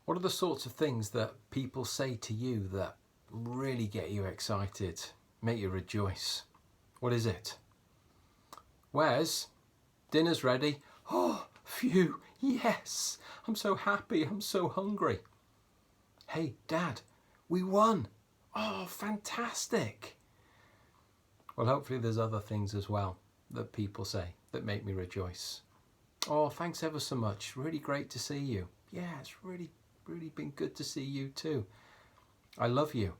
What are the sorts of things that people say to you that really get you excited, make you rejoice? What is it? Wes, dinner's ready. Oh, phew, yes, I'm so happy, I'm so hungry. Hey, Dad, we won. Oh, fantastic. Well, hopefully there's other things as well that people say that make me rejoice. Oh, thanks ever so much. Really great to see you. Yeah, it's really been good to see you too. I love you.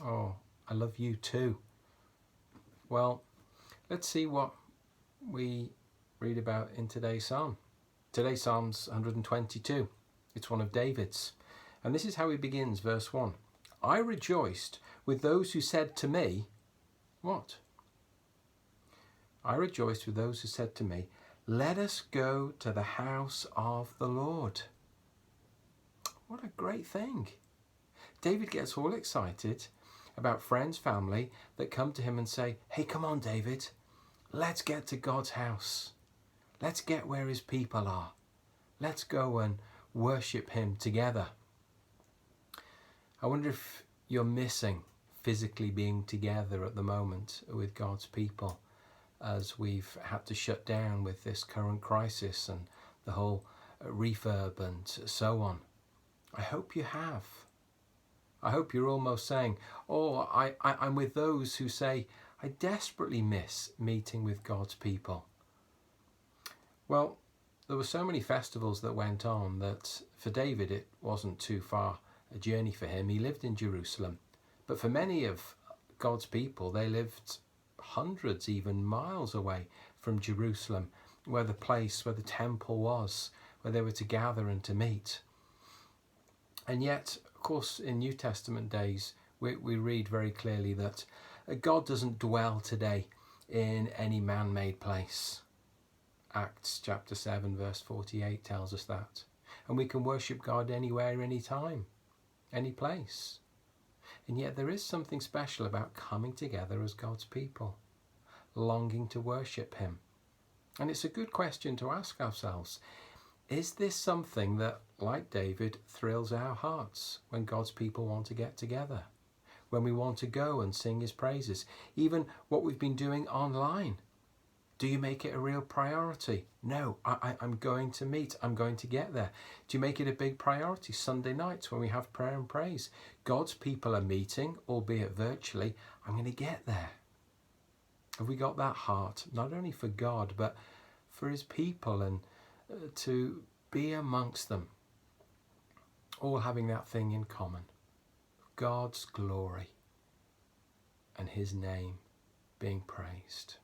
Oh, I love you too. Well, let's see what we read about in today's psalm. Today's psalm's 122. It's one of David's. And this is how he begins, verse 1. I rejoiced with those who said to me, what? I rejoiced with those who said to me, let us go to the house of the Lord. What a great thing. David gets all excited about friends, family that come to him and say, hey, come on, David, let's get to God's house. Let's get where his people are. Let's go and worship him together. I wonder if you're missing physically being together at the moment with God's people, as we've had to shut down with this current crisis and the whole refurb and so on. I hope you have. I hope you're almost saying, oh, I'm with those who say, I desperately miss meeting with God's people. Well, there were so many festivals that went on that for David it wasn't too far a journey for him. He lived in Jerusalem. But for many of God's people, they lived hundreds, even miles away from Jerusalem, where the place, where the temple was, where they were to gather and to meet. And yet, of course, in New Testament days, we read very clearly that God doesn't dwell today in any man-made place. Acts chapter 7 verse 48 tells us that. And we can worship God anywhere, anytime, any place. And yet there is something special about coming together as God's people, longing to worship him. And it's a good question to ask ourselves. Is this something that, like David, thrills our hearts when God's people want to get together? When we want to go and sing his praises? Even what we've been doing online. Do you make it a real priority? No, I'm going to meet. I'm going to get there. Do you make it a big priority? Sunday nights when we have prayer and praise. God's people are meeting, albeit virtually. I'm going to get there. Have we got that heart, not only for God, but for his people, and to be amongst them, all having that thing in common? God's glory and his name being praised.